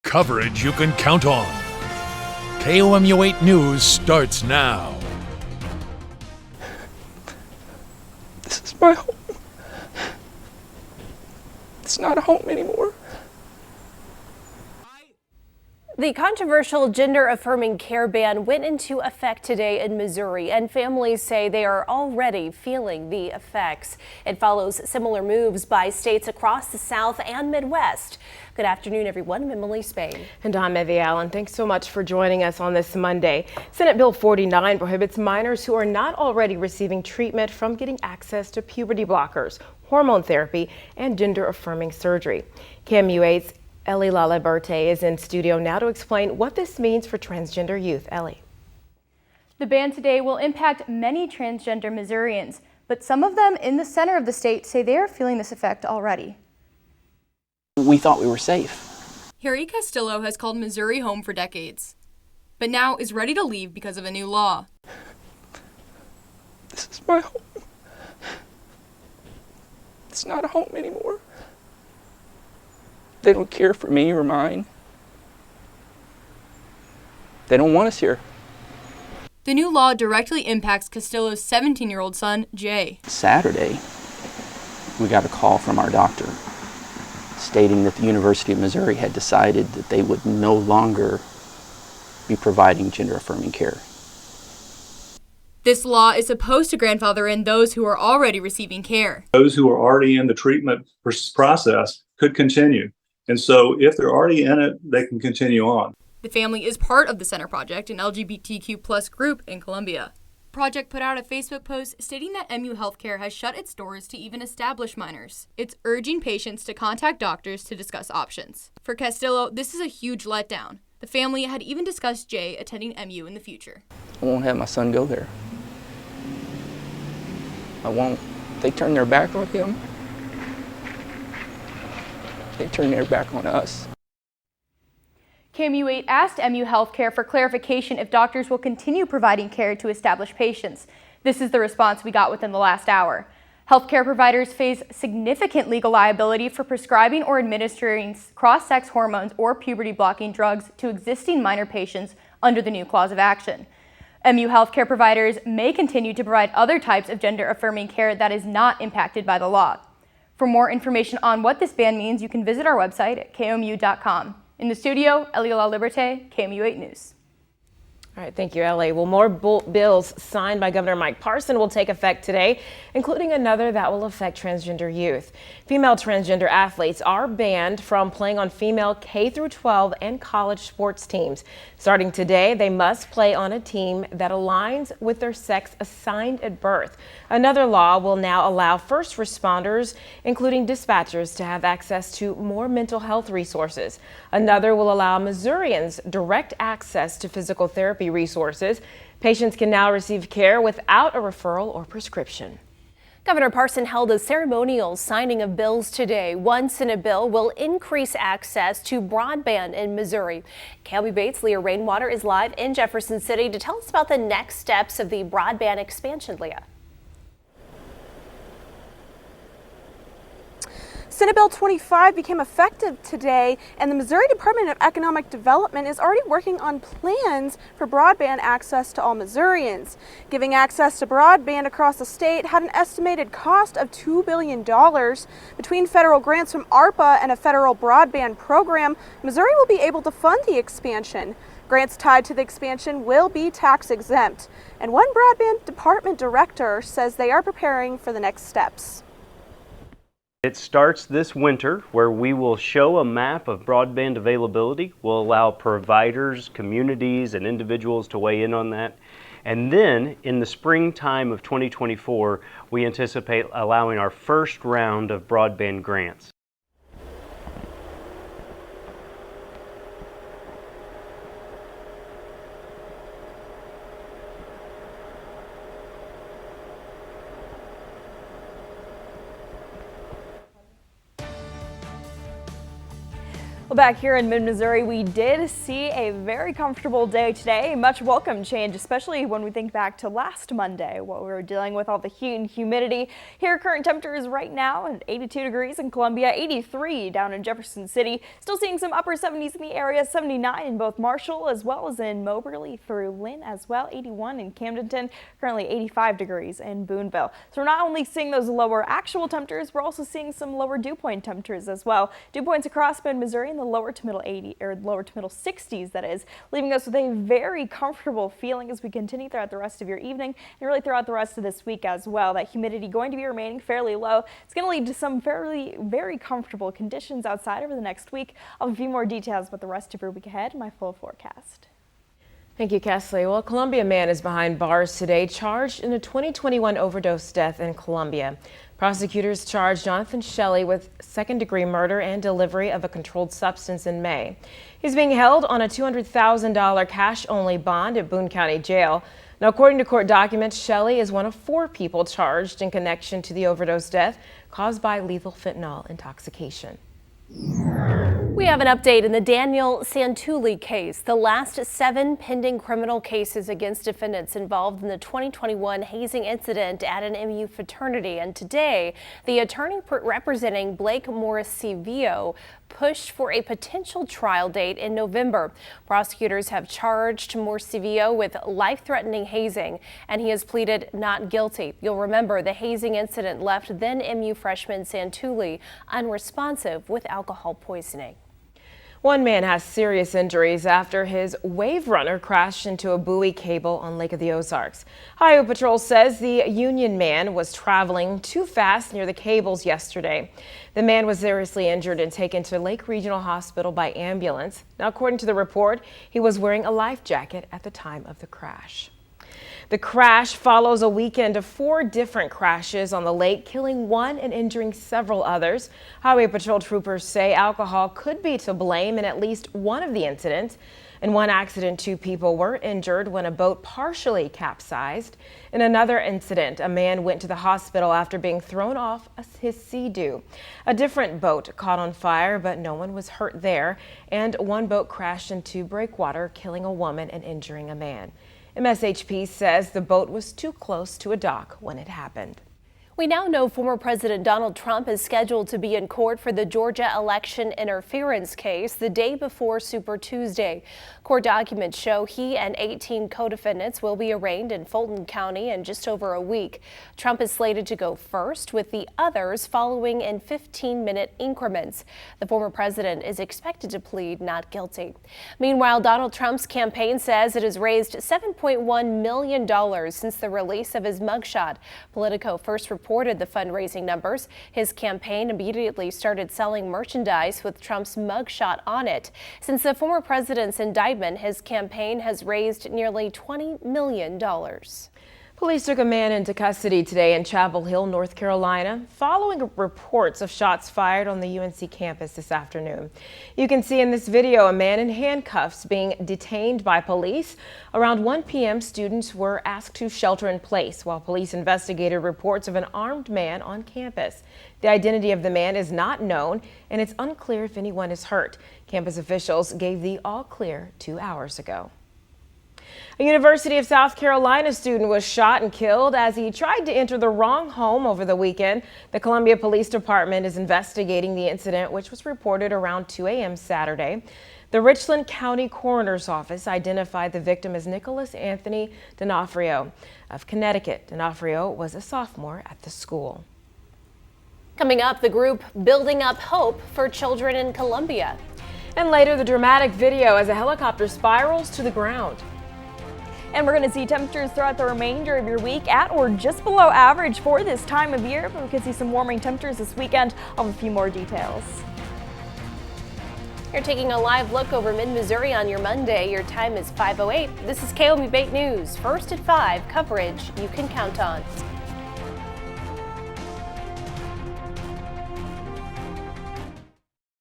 Coverage you can count on. KOMU 8 News starts now. This is my home. It's not a home anymore. The controversial gender-affirming care ban went into effect today in Missouri, and families say they are already feeling the effects. It follows similar moves by states across the South and Midwest. Good afternoon, everyone. I'm Emily Spain. And I'm Evie Allen. Thanks so much for joining us on this Monday. Senate Bill 49 prohibits minors who are not already receiving treatment from getting access to puberty blockers, hormone therapy, and gender-affirming surgery. KOMU 8's Ellie Laliberte is in studio now to explain what this means for transgender youth. Ellie. The ban today will impact many transgender Missourians, but some of them in the center of the state say they are feeling this effect already. We thought we were safe. Harry Castillo has called Missouri home for decades, but now is ready to leave because of a new law. This is my home. It's not a home anymore. They don't care for me or mine. They don't want us here. The new law directly impacts Castillo's 17-year-old son, Jay. Saturday, we got a call from our doctor stating that the University of Missouri had decided that they would no longer be providing gender-affirming care. This law is supposed to grandfather in those who are already receiving care. Those who are already in the treatment process could continue. And so if they're already in it, they can continue on. The family is part of the Center Project, an LGBTQ plus group in Columbia. The project put out a Facebook post stating that MU Healthcare has shut its doors to even established minors. It's urging patients to contact doctors to discuss options. For Castillo, this is a huge letdown. The family had even discussed Jay attending MU in the future. I won't have my son go there. I won't. They turn their back on him. They turn their back on us. KOMU 8 asked MU Healthcare for clarification if doctors will continue providing care to established patients. This is the response we got within the last hour. Healthcare providers face significant legal liability for prescribing or administering cross-sex hormones or puberty-blocking drugs to existing minor patients under the new clause of action. MU Healthcare providers may continue to provide other types of gender-affirming care that is not impacted by the law. For more information on what this ban means, you can visit our website at komu.com. In the studio, Ellie Laliberte, KOMU 8 News. All right, thank you, Ellie. Well, more bills signed by Governor Mike Parson will take effect today, including another that will affect transgender youth. Female transgender athletes are banned from playing on female K-12 and college sports teams. Starting today, they must play on a team that aligns with their sex assigned at birth. Another law will now allow first responders, including dispatchers, to have access to more mental health resources. Another will allow Missourians direct access to physical therapy resources. Patients can now receive care without a referral or prescription. Governor Parson held a ceremonial signing of bills today. One Senate bill will increase access to broadband in Missouri. KOMU Bates' Leah Rainwater is live in Jefferson City to tell us about the next steps of the broadband expansion. Leah. Senate Bill 25 became effective today, and the Missouri Department of Economic Development is already working on plans for broadband access to all Missourians. Giving access to broadband across the state had an estimated cost of $2 billion. Between federal grants from ARPA and a federal broadband program, Missouri will be able to fund the expansion. Grants tied to the expansion will be tax exempt, and one broadband department director says they are preparing for the next steps. It starts this winter, where we will show a map of broadband availability. We'll allow providers, communities, and individuals to weigh in on that. And then in the springtime of 2024, we anticipate allowing our first round of broadband grants. Well, Back here in mid-Missouri, we did see a very comfortable day today. Much welcome change, especially when we think back to last Monday, what we were dealing with, all the heat and humidity. Here, current temperatures right now at 82 degrees in Columbia, 83 down in Jefferson City. Still seeing some upper 70s in the area, 79 in both Marshall as well as in Moberly through Lynn as well, 81 in Camdenton, currently 85 degrees in Boonville. So we're not only seeing those lower actual temperatures, we're also seeing some lower dew point temperatures as well. Dew points across mid-Missouri in the lower to middle 60s, that is, leaving us with a very comfortable feeling as we continue throughout the rest of your evening and really throughout the rest of this week as well. That humidity going to be remaining fairly low. It's going to lead to some very comfortable conditions outside over the next week. I'll have a few more details about the rest of your week ahead in my full forecast. Thank you, Kesley. Well, a Columbia man is behind bars today, charged in a 2021 overdose death in Columbia. Prosecutors charged Jonathan Shelley with second-degree murder and delivery of a controlled substance in May. He's being held on a $200,000 cash-only bond at Boone County Jail. Now, according to court documents, Shelley is one of 4 people charged in connection to the overdose death caused by lethal fentanyl intoxication. We have an update in the Daniel Santulli case, the last 7 pending criminal cases against defendants involved in the 2021 hazing incident at an MU fraternity. And today, the attorney representing Blake Morris-Vio pushed for a potential trial date in November. Prosecutors have charged Morris-Vio with life-threatening hazing, and he has pleaded not guilty. You'll remember the hazing incident left then MU freshman Santulli unresponsive with alcohol poisoning. One man has serious injuries after his wave runner crashed into a buoy cable on Lake of the Ozarks. Ohio Patrol says the Union man was traveling too fast near the cables yesterday. The man was seriously injured and taken to Lake Regional Hospital by ambulance. Now, according to the report, he was wearing a life jacket at the time of the crash. The crash follows a weekend of 4 different crashes on the lake, killing 1 and injuring several others. Highway Patrol troopers say alcohol could be to blame in at least one of the incidents. In one accident, 2 people were injured when a boat partially capsized. In another incident, a man went to the hospital after being thrown off his Sea-Doo. A different boat caught on fire, but no one was hurt there. And one boat crashed into breakwater, killing a woman and injuring a man. MSHP says the boat was too close to a dock when it happened. We now know former President Donald Trump is scheduled to be in court for the Georgia election interference case the day before Super Tuesday. Court documents show he and 18 co-defendants will be arraigned in Fulton County in just over a week. Trump is slated to go first, with the others following in 15-minute increments. The former president is expected to plead not guilty. Meanwhile, Donald Trump's campaign says it has raised $7.1 million since the release of his mugshot. Politico first reported the fundraising numbers. His campaign immediately started selling merchandise with Trump's mugshot on it. Since the former president's indictment, his campaign has raised nearly $20 million. Police took a man into custody today in Chapel Hill, North Carolina, following reports of shots fired on the UNC campus this afternoon. You can see in this video a man in handcuffs being detained by police. Around 1 p.m., students were asked to shelter in place while police investigated reports of an armed man on campus. The identity of the man is not known, and it's unclear if anyone is hurt. Campus officials gave the all clear 2 hours ago. A University of South Carolina student was shot and killed as he tried to enter the wrong home over the weekend. The Columbia Police Department is investigating the incident, which was reported around 2 a.m. Saturday. The Richland County Coroner's Office identified the victim as Nicholas Anthony D'Onofrio of Connecticut. D'Onofrio was a sophomore at the school. Coming up, the group Building Up Hope for Children in Columbia. And later, the dramatic video as a helicopter spirals to the ground. And we're going to see temperatures throughout the remainder of your week at or just below average for this time of year, but we could see some warming temperatures this weekend. I'll have a few more details. You're taking a live look over mid-Missouri on your Monday. Your time is 5:08. This is KOMU 8 News. First at 5, coverage you can count on.